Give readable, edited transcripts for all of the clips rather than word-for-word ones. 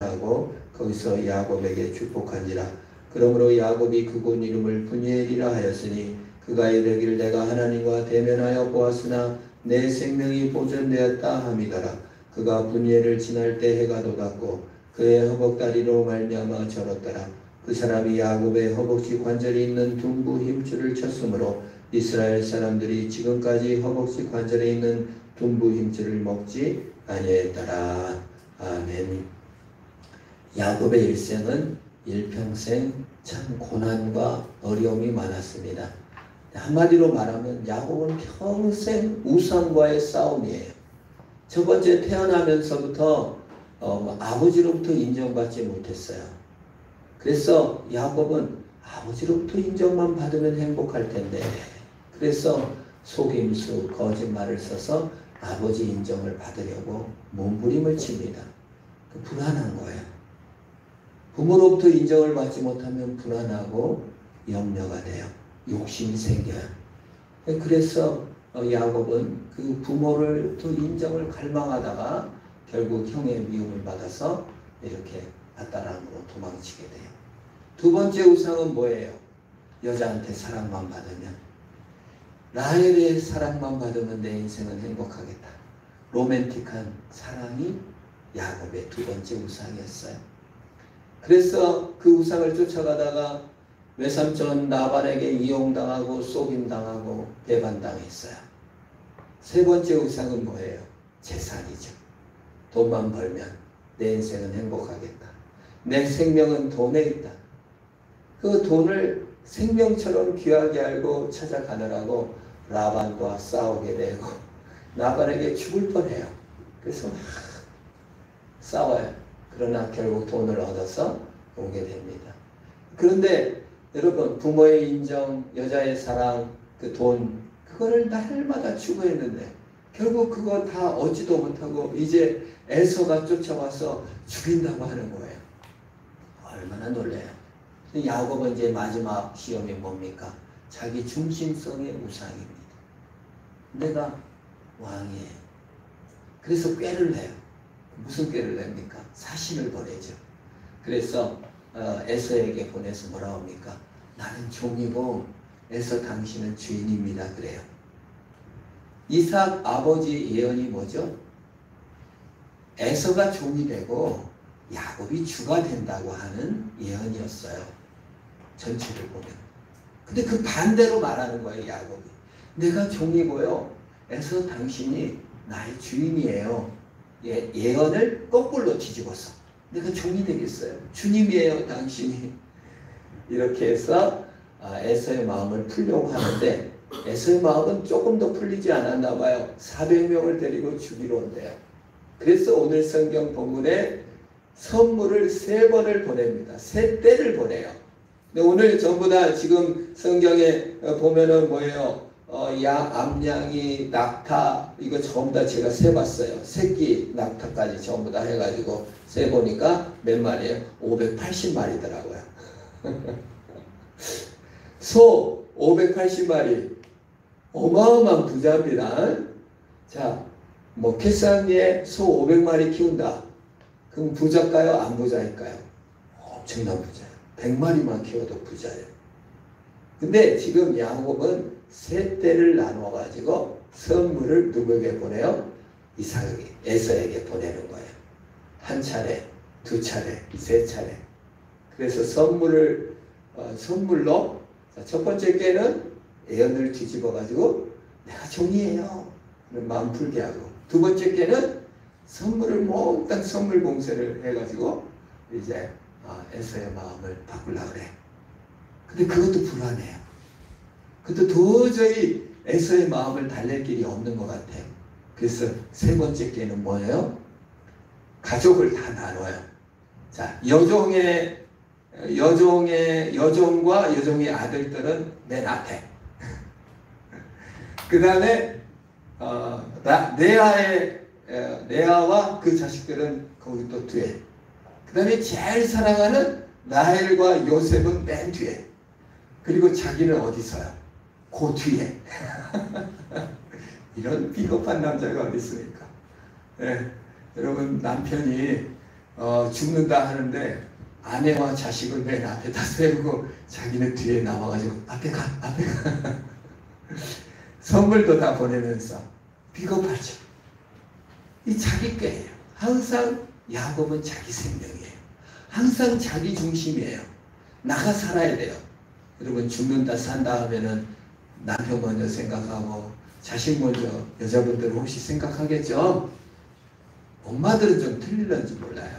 하고 거기서 야곱에게 축복한지라. 그러므로 야곱이 그곳 이름을 브니엘이라 하였으니 그가 이르기를 내가 하나님과 대면하여 보았으나 내 생명이 보존되었다 함이더라. 그가 브니엘을 지날 때 해가 돋았고 그의 허벅다리로 말미암아 절었더라. 그 사람이 야곱의 허벅지 관절이 있는 둔부 힘줄을 쳤으므로 이스라엘 사람들이 지금까지 허벅지 관절에 있는 둔부 힘줄을 먹지 아니했더라. 아멘. 야곱의 일생은 일평생 참 고난과 어려움이 많았습니다. 한마디로 말하면 야곱은 평생 우상과의 싸움이에요. 첫 번째, 태어나면서부터 아버지로부터 인정받지 못했어요. 그래서 야곱은 아버지로부터 인정만 받으면 행복할 텐데, 그래서 속임수, 거짓말을 써서 아버지 인정을 받으려고 몸부림을 칩니다. 불안한 거예요. 부모로부터 인정을 받지 못하면 불안하고 염려가 돼요. 욕심이 생겨요. 그래서 야곱은 그 부모로부터 인정을 갈망하다가 결국 형의 미움을 받아서 이렇게 앗다람으로 도망치게 돼요. 두 번째 우상은 뭐예요? 여자한테 사랑만 받으면, 라헬의 사랑만 받으면 내 인생은 행복하겠다. 로맨틱한 사랑이 야곱의 두 번째 우상이었어요. 그래서 그 우상을 쫓아가다가 외삼촌 나발에게 이용당하고 속임당하고 배반당했어요. 세 번째 우상은 뭐예요? 재산이죠. 돈만 벌면 내 인생은 행복하겠다. 내 생명은 돈에 있다. 그 돈을 생명처럼 귀하게 알고 찾아가느라고 라반과 싸우게 되고 나발에게 죽을 뻔해요. 그래서 막 싸워요. 그러나 결국 돈을 얻어서 오게 됩니다. 그런데 여러분, 부모의 인정, 여자의 사랑, 그 돈, 그거를 날마다 추구했는데 결국 그거 다 얻지도 못하고 이제 에서가 쫓아와서 죽인다고 하는 거예요. 얼마나 놀래요. 야곱은 이제 마지막 시험이 뭡니까? 자기 중심성의 우상입니다. 내가 왕이에요. 그래서 꾀를 내요. 무슨 꾀를 냅니까? 사신을 보내죠. 그래서 에서에게 보내서 뭐라 합니까? 나는 종이고 에서 당신은 주인입니다. 그래요. 이삭 아버지 예언이 뭐죠? 에서가 종이 되고 야곱이 주가 된다고 하는 예언이었어요. 전체를 보면. 근데 그 반대로 말하는 거예요. 야곱이. 내가 종이고요. 에서 당신이 나의 주인이에요. 예언을 거꾸로 뒤집어서 내가 종이 되겠어요. 주님이에요. 당신이. 이렇게 해서 에서의 마음을 풀려고 하는데 에서의 마음은 조금 더 풀리지 않았나 봐요. 400명을 데리고 죽이러 온대요. 그래서 오늘 성경 본문에 선물을 3번을 보냅니다. 3대를 보내요. 근데 오늘 전부 다 지금 성경에 보면은 뭐예요? 암양이, 낙타, 이거 전부 다 제가 세봤어요. 새끼, 낙타까지 전부 다 해가지고 세보니까 몇 마리예요? 580마리더라고요. 소 580마리. 어마어마한 부자입니다. 자, 뭐 캐상리에 소 500마리 키운다. 그럼 부자일까요? 안 부자일까요? 엄청난 부자예요. 100마리만 키워도 부자예요. 근데 지금 야곱은 3대를 나눠가지고 선물을 누구에게 보내요? 이삭에게, 에서에게 보내는 거예요. 한 차례, 2차례, 3차례. 그래서 선물로 첫 번째 꾀는 예언을 뒤집어가지고 내가 종이에요. 마음 풀게 하고, 두 번째 꾀는 선물을 몽땅 선물 봉쇄를 해가지고 이제 에서의 마음을 바꾸려고 그래. 근데 그것도 불안해요. 그것도 도저히 에서의 마음을 달랠 길이 없는 것 같아요. 그래서 세 번째 꾀는 뭐예요? 가족을 다 나눠요. 자, 여종과 여종의 아들들은 맨 앞에. 그 다음에 레아와 그 자식들은 거기 또 뒤에. 그 다음에 제일 사랑하는 라헬과 요셉은 맨 뒤에. 그리고 자기는 어디 서요? 그 뒤에. 이런 비겁한 남자가 어디 있습니까? 네, 여러분, 남편이 죽는다 하는데 아내와 자식을 맨 앞에다 세우고 자기는 뒤에 나와가지고 앞에 가. 선물도 다 보내면서 비겁하죠. 이 자기 꾀예요. 항상 야곱은 자기 생명이에요. 항상 자기 중심이에요. 나가 살아야 돼요. 여러분 죽는다 산다 하면은 남편 먼저 생각하고 자식 먼저 여자분들은 혹시 생각하겠죠? 엄마들은 좀 틀릴런지 몰라요.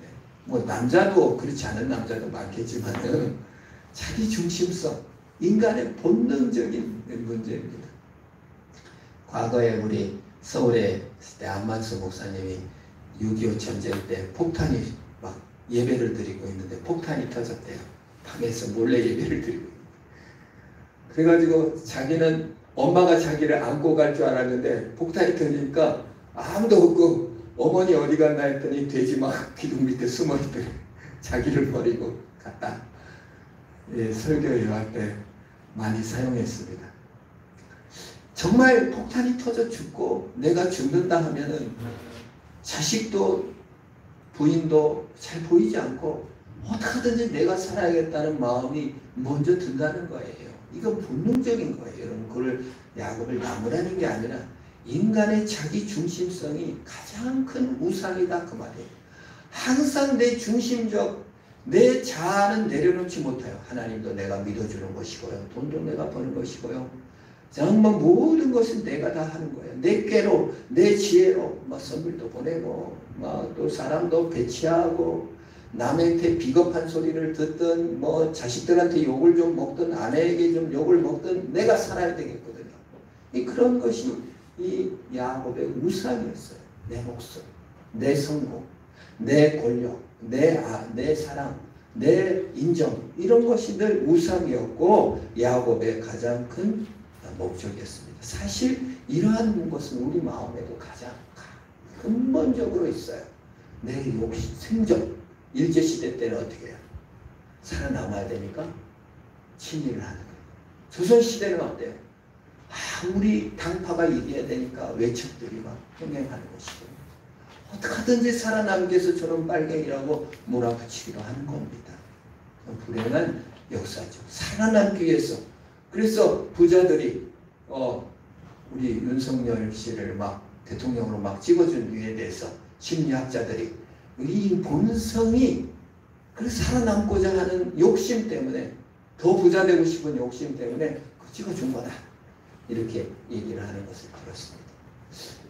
네. 뭐 남자도 그렇지 않은 남자도 많겠지만은 자기 중심성, 인간의 본능적인 문제입니다. 과거에 우리 서울에 있을 때 안만수 목사님이 6.25 전쟁 때 폭탄이 막 예배를 드리고 있는데 폭탄이 터졌대요. 방에서 몰래 예배를 드리고 있는데. 그래가지고 자기는 엄마가 자기를 안고 갈 줄 알았는데 폭탄이 터지니까 아무도 없고 어머니 어디 갔나 했더니 돼지 막 기둥 밑에 숨어있더래. 자기를 버리고 갔다. 예, 설교 요할 때 많이 사용했습니다. 정말 폭탄이 터져 죽고 내가 죽는다 하면은 자식도 부인도 잘 보이지 않고 어떻게든지 내가 살아야겠다는 마음이 먼저 든다는 거예요. 이건 본능적인 거예요. 여러분 그걸 야곱을 나무라는 게 아니라 인간의 자기 중심성이 가장 큰 우상이다 그 말이에요. 항상 내 중심적 내 자아는 내려놓지 못해요. 하나님도 내가 믿어주는 것이고요. 돈도 내가 버는 것이고요. 정말 모든 것은 내가 다 하는 거예요. 내 꾀로, 내 지혜로 막 선물도 보내고 막 또 사람도 배치하고 남한테 비겁한 소리를 듣든 뭐 자식들한테 욕을 좀 먹든 아내에게 좀 욕을 먹든 내가 살아야 되겠거든요. 그런 것이 이 야곱의 우상이었어요. 내 목숨, 내 성공, 내 권력, 내 사랑, 내 인정 이런 것이 늘 우상이었고 야곱의 가장 큰 목적이었습니다. 사실 이러한 것은 우리 마음에도 가장 근본적으로 있어요. 내 욕심, 생존. 일제시대 때는 어떻게 해요? 살아남아야 되니까 친일을 하는 거예요. 조선시대는 어때요? 우리 당파가 이겨야 되니까 외척들이 막 평행하는 것이고 어떻게 하든지 살아남기 위해서 저런 빨갱이라고 몰아붙이기로 하는 겁니다. 불행한 역사죠. 살아남기 위해서. 그래서 부자들이 우리 윤석열 씨를 막 대통령으로 막 찍어준 이유에 대해서 심리학자들이 이 본성이 그래서 살아남고자 하는 욕심 때문에 더 부자 되고 싶은 욕심 때문에 찍어준 거다. 이렇게 얘기를 하는 것을 들었습니다.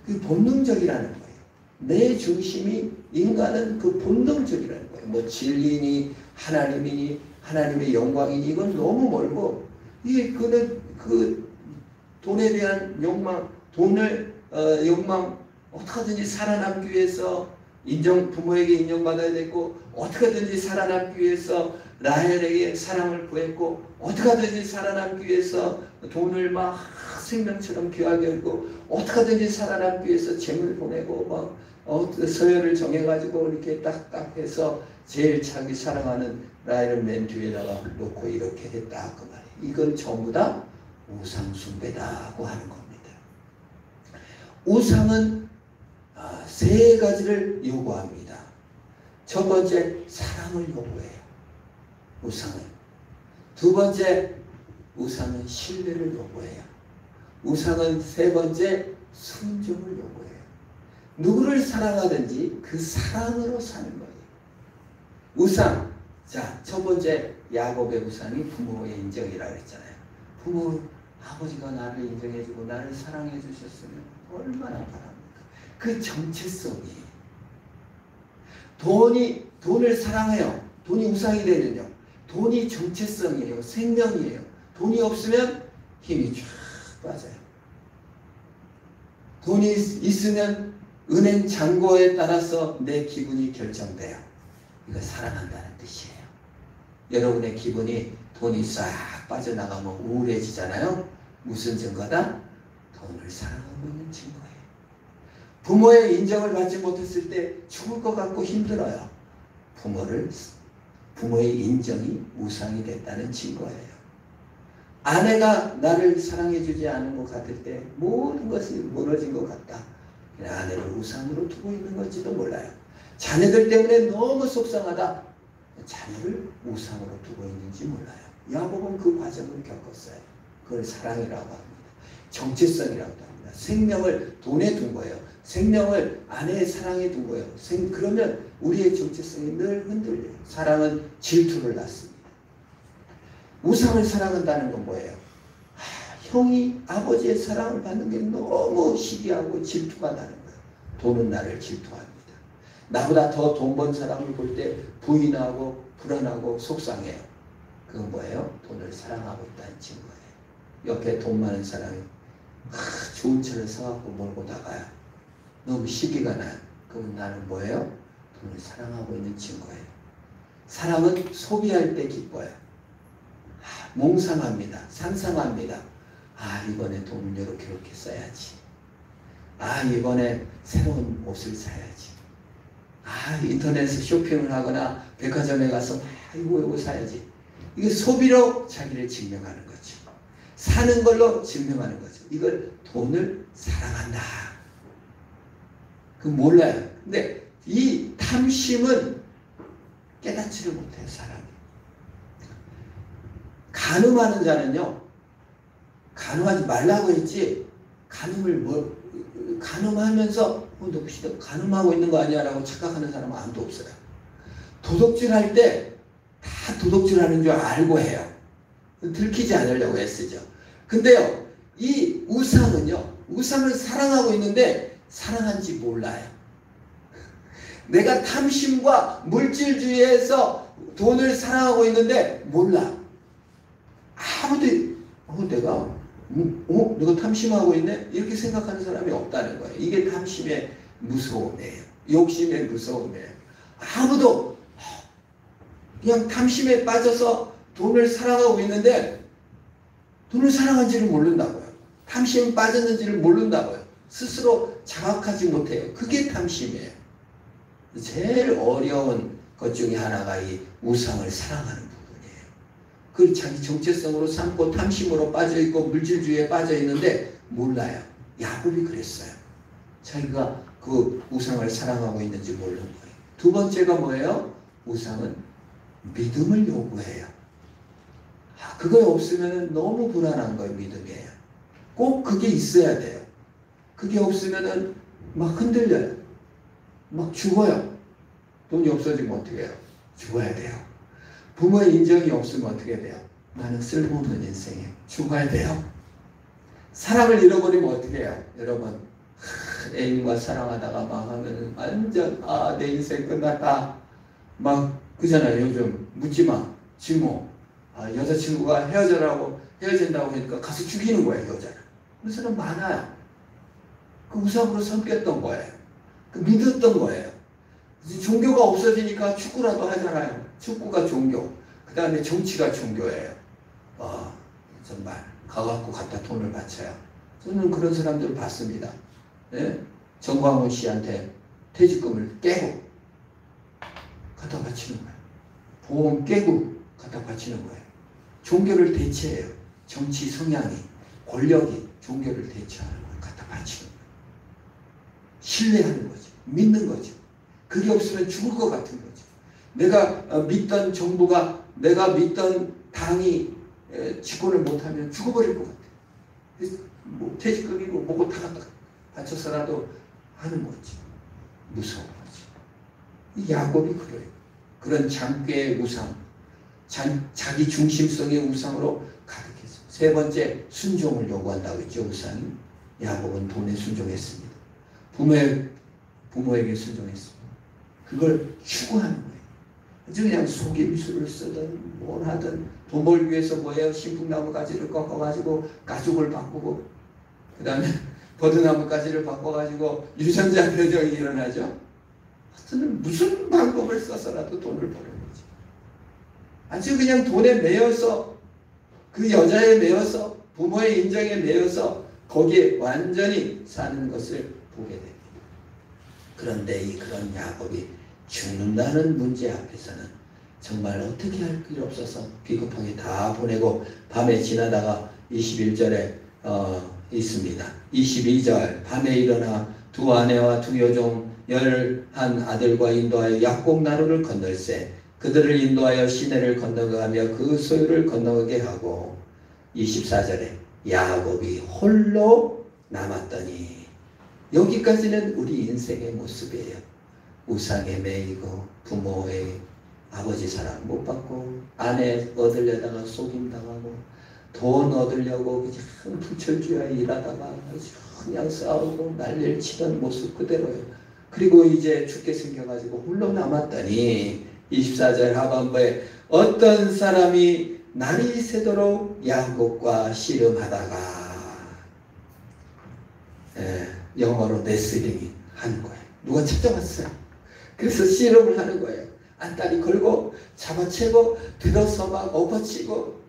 그 본능적이라는 거예요. 내 중심이 인간은 그 본능적이라는 거예요. 뭐 진리니 하나님이니 하나님의 영광이니 이건 너무 멀고 이게 그 돈에 대한 욕망, 욕망 어떻게든지 살아남기 위해서 부모에게 인정받아야 되고 어떻게든지 살아남기 위해서 라헬에게 사랑을 구했고 어떻게든지 살아남기 위해서 돈을 막 생명처럼 귀하게 여기고 어떻게든지 살아남기 위해서 재물 보내고 막 서열을 정해가지고 이렇게 딱딱 해서 제일 자기 사랑하는 라헬을 맨 뒤에다가 놓고 이렇게 했다 그 말이에요. 이건 전부 다 우상숭배다고 하는 겁니다. 우상은 세 가지를 요구합니다. 첫 번째, 사랑을 요구해요. 우상은. 두 번째, 우상은 신뢰를 요구해요. 우상은 세 번째, 순종을 요구해요. 누구를 사랑하든지 그 사랑으로 사는 거예요. 우상. 자, 첫 번째 야곱의 우상이 부모의 인정이라고 했잖아요. 아버지가 나를 인정해주고 나를 사랑해 주셨으면 얼마나 바랍니까? 그 정체성이 돈을 사랑해요. 돈이 우상이 되면요. 돈이 정체성이에요. 생명이에요. 돈이 없으면 힘이 쫙 빠져요. 돈이 있으면 은행 잔고에 따라서 내 기분이 결정돼요. 이거 사랑한다는 뜻이에요. 여러분의 기분이 돈이 싹 빠져나가면 우울해지잖아요. 무슨 증거다? 돈을 사랑하고 있는 증거예요. 부모의 인정을 받지 못했을 때 죽을 것 같고 힘들어요. 부모의 인정이 우상이 됐다는 증거예요. 아내가 나를 사랑해주지 않은 것 같을 때 모든 것이 무너진 것 같다. 아내를 우상으로 두고 있는 건지도 몰라요. 자녀들 때문에 너무 속상하다. 자녀를 우상으로 두고 있는지 몰라요. 야곱은 그 과정을 겪었어요. 그걸 사랑이라고 합니다. 정체성이라고 합니다. 생명을 돈에 둔 거예요. 생명을 아내의 사랑에 둔 거예요. 그러면 우리의 정체성이 늘 흔들려요. 사랑은 질투를 낳습니다. 우상을 사랑한다는 건 뭐예요? 형이 아버지의 사랑을 받는 게 너무 시기하고 질투가 나는 거예요. 돈은 나를 질투합니다. 나보다 더 돈 번 사람을 볼 때 부인하고 불안하고 속상해요. 그건 뭐예요? 돈을 사랑하고 있다는 증거예요. 옆에 돈 많은 사람이 좋은 차를 사갖고 몰고 나가요. 너무 시기가 나요. 그럼 나는 뭐예요? 돈을 사랑하고 있는 증거예요. 사람은 소비할 때 기뻐요. 몽상합니다. 상상합니다. 이번에 돈을 이렇게 써야지. 이번에 새로운 옷을 사야지. 인터넷에 쇼핑을 하거나 백화점에 가서 이거 사야지. 이게 소비로 자기를 증명하는 거죠. 사는 걸로 증명하는 거죠. 이걸 돈을 사랑한다. 그건 몰라요. 근데 이 탐심은 깨닫지를 못해요, 사람이. 간음하는 자는요, 간음하지 말라고 했지, 간음하면서, 너 간음하고 있는 거 아니야? 라고 착각하는 사람은 아무도 없어요. 도둑질 할 때 다 도둑질 하는 줄 알고 해요. 들키지 않으려고 애쓰죠. 근데요, 이 우상은요, 우상을 사랑하고 있는데 사랑한지 몰라요. 내가 탐심과 물질주의에서 돈을 사랑하고 있는데 몰라. 아무도 내가 탐심하고 있네? 이렇게 생각하는 사람이 없다는 거예요. 이게 탐심의 무서움이에요. 욕심의 무서움이에요. 아무도 그냥 탐심에 빠져서 돈을 사랑하고 있는데 돈을 사랑한지를 모른다고요. 탐심에 빠졌는지를 모른다고요. 스스로 자각하지 못해요. 그게 탐심이에요. 제일 어려운 것 중에 하나가 이 우상을 사랑하는 부분이에요. 그걸 자기 정체성으로 삼고 탐심으로 빠져있고 물질주의에 빠져있는데 몰라요. 야곱이 그랬어요. 자기가 그 우상을 사랑하고 있는지 모르는 거예요. 두 번째가 뭐예요? 우상은 믿음을 요구해요. 그거 없으면 너무 불안한 거예요. 믿음이에요. 꼭 그게 있어야 돼요. 그게 없으면 막 흔들려요. 막 죽어요. 돈이 없어지면 어떻게 해요? 죽어야 돼요. 부모의 인정이 없으면 어떻게 돼요? 나는 쓸모없는 인생이에요. 죽어야 돼요. 사람을 잃어버리면 어떻게 해요? 여러분, 애인과 사랑하다가 막 하면 완전 내 인생 끝났다. 막 그잖아요. 요즘 묻지마, 지모. 여자친구가 헤어진다고 하니까 가서 죽이는 거예요. 여자를. 그런 사람 많아요. 그 우상으로 섬겼던 거예요. 그 믿었던 거예요. 종교가 없어지니까 축구라도 하잖아요. 축구가 종교. 그 다음에 정치가 종교예요. 정말 가갖고 갖다 돈을 바쳐요. 저는 그런 사람들을 봤습니다. 예? 정광훈 씨한테 퇴직금을 깨고 갖다 바치는 거예요. 보험 깨고 갖다 바치는 거예요. 종교를 대체해요. 정치 성향이, 권력이 종교를 대체하는 거예요. 갖다 바치는 거예요. 신뢰하는 거죠. 믿는 거죠. 그게 없으면 죽을 것 같은 거죠. 내가 믿던 정부가, 내가 믿던 당이 집권을 못하면 죽어버릴 것 같아요. 퇴직금이고 뭐고 다 갖다 바쳐서라도 하는 거지. 무서운 거지. 이 야곱이 그래요. 그런 장괴의 우상, 자기 중심성의 우상으로 가득해서. 세 번째, 순종을 요구한다고 했죠. 우상이. 야곱은 돈에 순종했습니다. 부모에게 순종했습니다. 그걸 추구하는 거예요. 아주 그냥 속에 미술을 쓰든 뭘 하든 돈 벌기 위해서 뭐예요? 신풍나무 가지를 꺾어가지고 가죽을 바꾸고 그 다음에 버드나무 가지를 바꿔가지고 유전자 변형이 일어나죠. 하여튼 무슨 방법을 써서라도 돈을 버는 거지. 아주 그냥 돈에 매여서 그 여자에 매여서 부모의 인정에 매여서 거기에 완전히 사는 것을 보게 됩니다. 그런데 그런 야곱이 죽는다는 문제 앞에서는 정말 어떻게 할 길 없어서 비겁하게 다 보내고 밤에 지나다가 21절에 있습니다. 22절 밤에 일어나 두 아내와 두 여종 열한 아들과 인도하여 야곱 나루를 건널세 그들을 인도하여 시내를 건너가며 그 소유를 건너게 하고 24절에 야곱이 홀로 남았더니 여기까지는 우리 인생의 모습이에요. 우상에 매이고 부모의 아버지 사랑 못 받고 아내 얻으려다가 속임당하고 돈 얻으려고 그냥 부철주야 일하다가 그냥 싸우고 난리를 치던 모습 그대로예요. 그리고 이제 죽게 생겨가지고 홀로 남았더니 24절 하반부에 어떤 사람이 날이 새도록 야곱과 씨름하다가 영어로 레슬링이 하는 거예요. 누가 찾아왔어요. 그래서 씨름을 하는 거예요. 안다리 걸고 잡아채고 들어서 막 엎어치고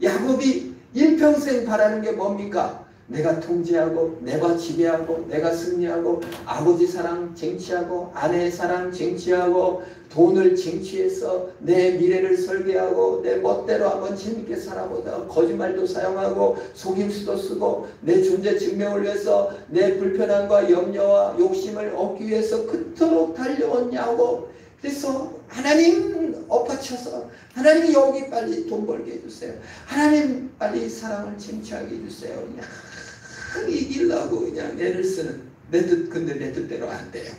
야곱이 일평생 바라는 게 뭡니까? 내가 통제하고 내가 지배하고 내가 승리하고 아버지 사랑 쟁취하고 아내의 사랑 쟁취하고 돈을 쟁취해서 내 미래를 설계하고 내 멋대로 한번 재밌게 살아보자. 거짓말도 사용하고 속임수도 쓰고 내 존재 증명을 위해서 내 불편함과 염려와 욕심을 얻기 위해서 그토록 달려왔냐고. 그래서 하나님 엎어쳐서 하나님 여기 빨리 돈 벌게 해주세요. 하나님 빨리 사랑을 쟁취하게 해주세요. 그냥 이기려고 그냥 애를 쓰는 근데 내 뜻대로 안 돼요.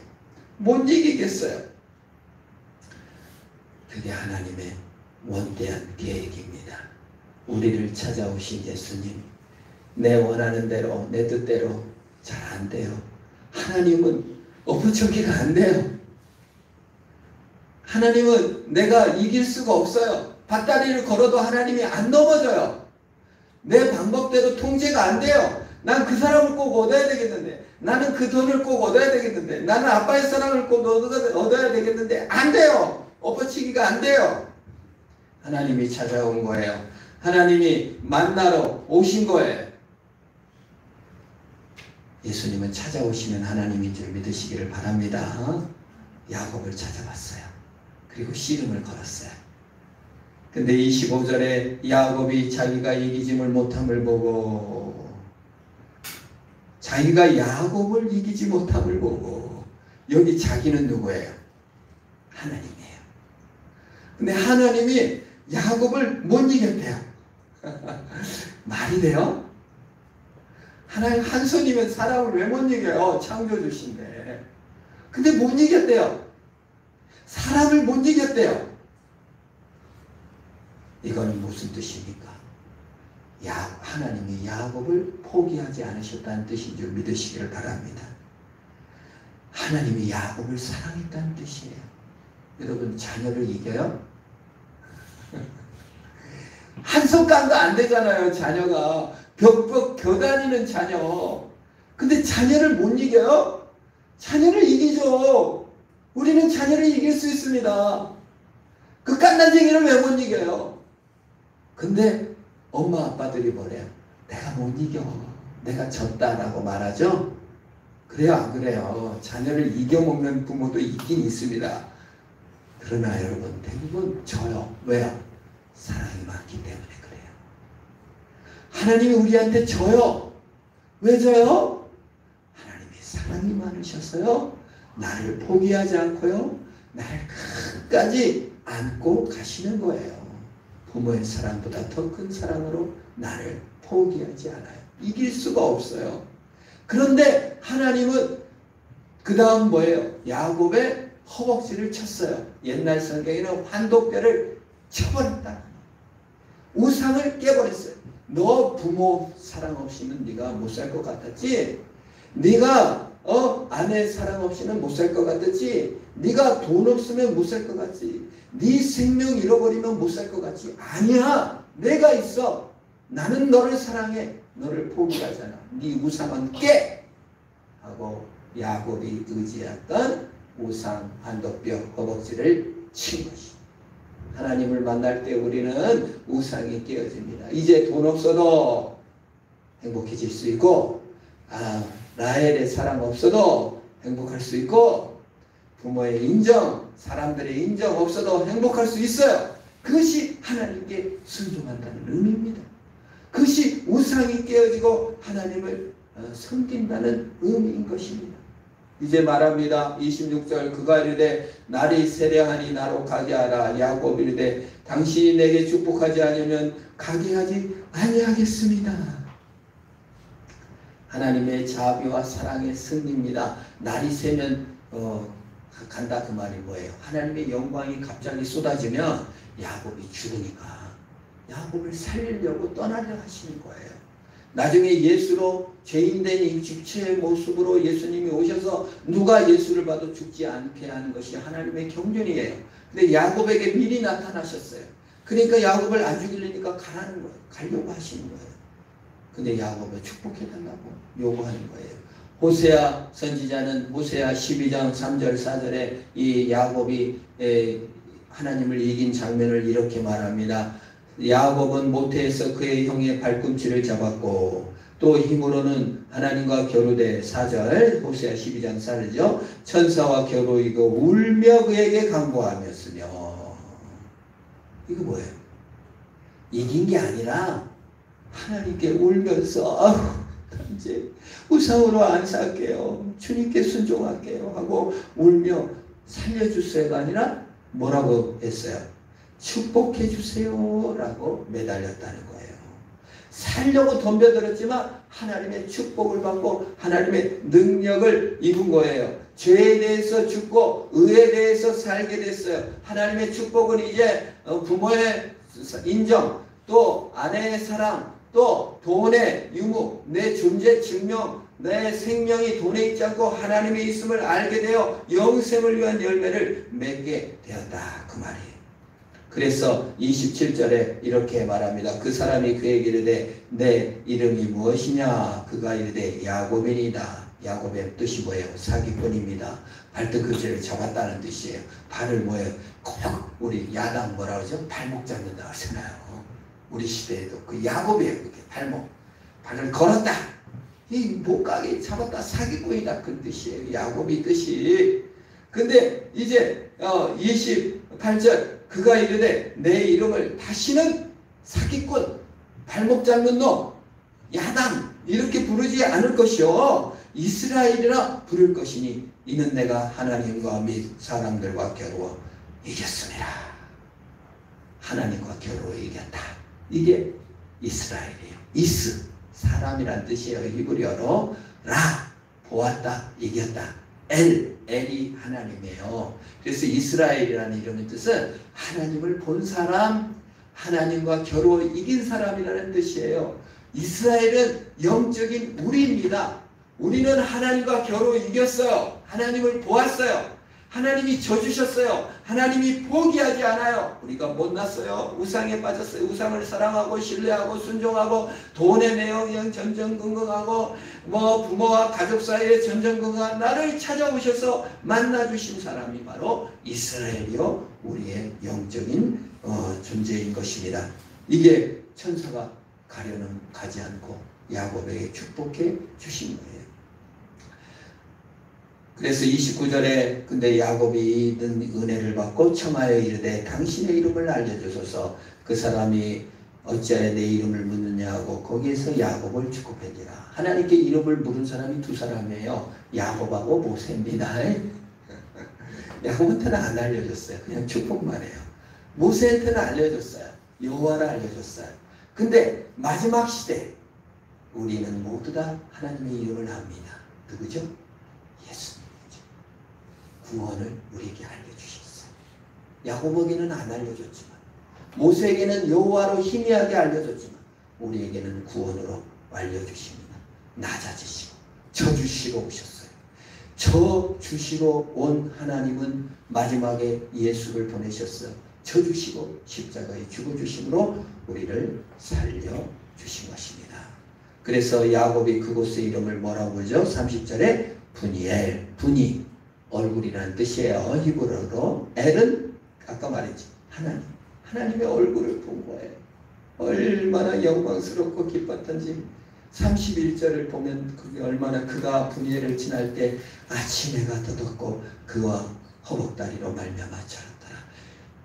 못 이기겠어요. 그게 하나님의 원대한 계획입니다. 우리를 찾아오신 예수님, 내 원하는 대로 내 뜻대로 잘 안 돼요. 하나님은 엎어치기가 안 돼요. 하나님은 내가 이길 수가 없어요. 밭다리를 걸어도 하나님이 안 넘어져요. 내 방법대로 통제가 안 돼요. 난 그 사람을 꼭 얻어야 되겠는데, 나는 그 돈을 꼭 얻어야 되겠는데, 나는 아빠의 사랑을 꼭 얻어야 되겠는데 안 돼요. 엎어치기가 안 돼요. 하나님이 찾아온 거예요. 하나님이 만나러 오신 거예요. 예수님은 찾아오시는 하나님인 줄 믿으시기를 바랍니다. 야곱을 찾아왔어요. 그리고 씨름을 걸었어요. 근데 25절에 야곱이 자기가 이기지를 못함을 보고 자기가 야곱을 이기지 못함을 보고 여기 자기는 누구예요? 하나님이에요. 근데 하나님이 야곱을 못 이겼대요. 말이 돼요? 하나님 한 손이면 사람을 왜 못 이겨요? 창조주신데. 근데 못 이겼대요. 사람을 못 이겼대요. 이거는 무슨 뜻입니까? 하나님이 야곱을 포기하지 않으셨다는 뜻인 줄 믿으시기를 바랍니다. 하나님이 야곱을 사랑했다는 뜻이에요. 여러분 자녀를 이겨요? 한 손가락도 안 되잖아요. 자녀가 벽벽 겨다니는 자녀. 근데 자녀를 못 이겨요? 자녀를 이기죠. 우리는 자녀를 이길 수 있습니다. 그 깐난쟁이를 왜 못 이겨요? 근데 엄마 아빠들이 뭐래요? 내가 못 이겨. 내가 졌다라고 말하죠? 그래요 안 그래요? 자녀를 이겨먹는 부모도 있긴 있습니다. 그러나 여러분 대부분 져요. 왜요? 사랑이 많기 때문에 그래요. 하나님이 우리한테 져요. 왜 져요? 하나님이 사랑이 많으셔서요. 나를 포기하지 않고요. 나를 끝까지 안고 가시는 거예요. 부모의 사랑보다 더 큰 사랑으로 나를 포기하지 않아요. 이길 수가 없어요. 그런데 하나님은 그 다음 뭐예요? 야곱의 허벅지를 쳤어요. 옛날 성경에는 환독뼈를 쳐버렸다. 우상을 깨버렸어요. 너 부모 사랑 없이는 네가 못 살 것 같았지? 네가 아내 사랑 없이는 못 살 것 같았지? 네가 돈 없으면 못 살 것 같지? 네 생명 잃어버리면 못 살 것 같지? 아니야. 내가 있어. 나는 너를 사랑해. 너를 포기하잖아. 네 우상은 깨! 하고 야곱이 의지했던 우상 환독뼈 허벅지를 친 것이. 하나님을 만날 때 우리는 우상이 깨어집니다. 이제 돈 없어도 행복해질 수 있고 라헬의 사랑 없어도 행복할 수 있고 부모의 인정, 사람들의 인정 없어도 행복할 수 있어요. 그것이 하나님께 순종한다는 의미입니다. 그것이 우상이 깨어지고 하나님을 섬긴다는 의미인 것입니다. 이제 말합니다. 26절 그가 이르되 날이 세려하니 나로 가게 하라. 야곱이 이르되 당신이 내게 축복하지 않으면 가게 하지 아니하겠습니다. 하나님의 자비와 사랑의 승리입니다. 날이 새면 간다 그 말이 뭐예요? 하나님의 영광이 갑자기 쏟아지면 야곱이 죽으니까 야곱을 살리려고 떠나려 하시는 거예요. 나중에 예수로 죄인된 이 집체의 모습으로 예수님이 오셔서 누가 예수를 봐도 죽지 않게 하는 것이 하나님의 경륜이에요. 근데 야곱에게 미리 나타나셨어요. 그러니까 야곱을 안 죽이려니까 가라는 거예요. 가려고 하시는 거예요. 근데 야곱을 축복해달라고 요구하는 거예요. 호세아 선지자는 호세아 12장 3절 4절에 이 야곱이 하나님을 이긴 장면을 이렇게 말합니다. 야곱은 모태에서 그의 형의 발꿈치를 잡았고 또 힘으로는 하나님과 겨루되 4절 호세아 12장 4절이죠. 천사와 겨루이고 울며 그에게 강구하였으며 이거 뭐예요? 이긴 게 아니라 하나님께 울면서 이제 우상으로 안 살게요. 주님께 순종할게요 하고 울며 살려주세요가 아니라 뭐라고 했어요? 축복해 주세요라고 매달렸다는 거예요. 살려고 덤벼들었지만 하나님의 축복을 받고 하나님의 능력을 입은 거예요. 죄에 대해서 죽고 의에 대해서 살게 됐어요. 하나님의 축복은 이제 부모의 인정, 또 아내의 사랑, 또 돈의 유무, 내 존재 증명, 내 생명이 돈에 있지 않고 하나님에 있음을 알게 되어 영생을 위한 열매를 맺게 되었다 그 말이에요. 그래서 27절에 이렇게 말합니다. 그 사람이 그에게 이르되 내 이름이 무엇이냐? 그가 이르되 야곱이니이다. 야곱의 뜻이 뭐예요? 사기꾼입니다. 발등꿈치를 잡았다는 뜻이에요. 발을 뭐예요? 꼭 우리 야당 뭐라 그러죠? 발목 잡는다 하잖아요. 우리 시대에도 그 야곱이에요. 그게 발을 걸었다. 이 못 가게 잡았다. 사기꾼이다 그 뜻이에요. 야곱이 뜻이. 근데 이제 28절 그가 이르되 내 이름을 다시는 사기꾼, 발목 잡는 놈, 야당 이렇게 부르지 않을 것이요 이스라엘이라 부를 것이니 이는 내가 하나님과 및 사람들과 겨루어 이겼습니다. 하나님과 겨루어 이겼다. 이게 이스라엘이에요. 이스 사람이란 뜻이에요. 히브리어로 라 보았다 이겼다. 엘이 하나님이에요. 그래서 이스라엘이라는 이름의 뜻은 하나님을 본 사람, 하나님과 겨루어 이긴 사람이라는 뜻이에요. 이스라엘은 영적인 우리입니다. 우리는 하나님과 겨루어 이겼어요. 하나님을 보았어요. 하나님이 져주셨어요. 하나님이 포기하지 않아요. 우리가 못났어요. 우상에 빠졌어요. 우상을 사랑하고 신뢰하고 순종하고 돈에 매여 전전긍긍하고 부모와 가족 사이에 전전긍긍한 나를 찾아오셔서 만나주신 사람이 바로 이스라엘이요 우리의 영적인 존재인 것입니다. 이게 천사가 가려는 가지 않고 야곱에게 축복해 주신 거예요. 그래서 29절에 근데 야곱이 은혜를 받고 청하여 이르되 당신의 이름을 알려주소서. 그 사람이 어찌하여 내 이름을 묻느냐 하고 거기에서 야곱을 축복했니라. 하나님께 이름을 물은 사람이 두 사람이에요. 야곱하고 모세입니다. 야곱한테는 안 알려줬어요. 그냥 축복만 해요. 모세한테는 알려줬어요. 여호와를 알려줬어요. 근데 마지막 시대 우리는 모두 다 하나님의 이름을 압니다. 누구죠? 예수님이죠. 구원을 우리에게 알려주셨어요. 야곱에게는 안 알려줬지만 모세에게는 여호와로 희미하게 알려줬지만 우리에게는 구원으로 알려주십니다. 낮아지시고 저주시러 오셨어요. 저주시러 온 하나님은 마지막에 예수를 보내셨어요. 저주시고 십자가에 죽어주심으로 우리를 살려주신 것입니다. 그래서 야곱이 그곳의 이름을 뭐라고 부르죠? 30절에 분이엘, 분이 얼굴이라는 뜻이에요. 히브리어로. 엘은 아까 말했죠. 하나님의 얼굴을 본 거예요. 얼마나 영광스럽고 기뻤던지 31절을 보면 그게 얼마나 그가 분이엘을 지날 때 아침 해가 떠졌고 그와 허벅다리로 말미암아 자랐더라.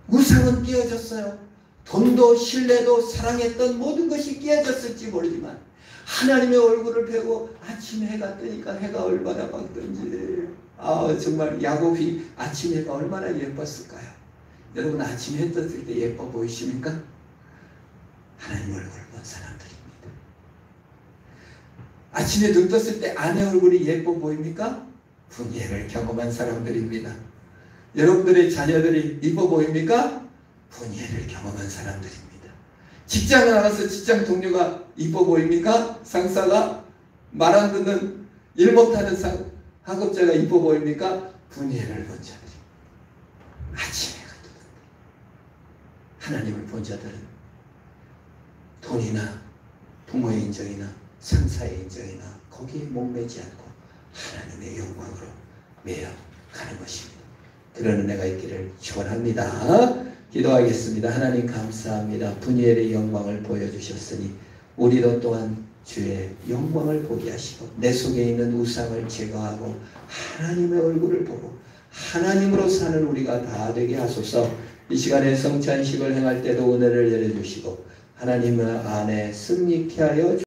우상은 깨어졌어요. 돈도 신뢰도 사랑했던 모든 것이 깨어졌을지 모르지만 하나님의 얼굴을 뵈고 아침 해가 뜨니까 해가 얼마나 밝던지. 정말 야곱이 아침 해가 얼마나 예뻤을까요? 여러분 아침 해 떴을 때 예뻐 보이십니까? 하나님 얼굴 본 사람들입니다. 아침에 눈 떴을 때 아내 얼굴이 예뻐 보입니까? 분예를 경험한 사람들입니다. 여러분들의 자녀들이 이뻐 보입니까? 분예를 경험한 사람들입니다. 직장에 나가서 직장 동료가 이뻐 보입니까? 상사가 말 안 듣는 일 못하는 학업자가 이뻐 보입니까? 분예를 본 자들이 아침에 가도록 하나님을 본 자들은 돈이나 부모의 인정이나 상사의 인정이나 거기에 목매지 않고 하나님의 영광으로 매여 가는 것입니다. 그런 은혜가 있기를 축원합니다. 기도하겠습니다. 하나님 감사합니다. 분이엘의 영광을 보여주셨으니 우리도 또한 주의 영광을 보게 하시고 내 속에 있는 우상을 제거하고 하나님의 얼굴을 보고 하나님으로 사는 우리가 다 되게 하소서. 이 시간에 성찬식을 행할 때도 은혜를 내려주시고 하나님 안에 승리케 하여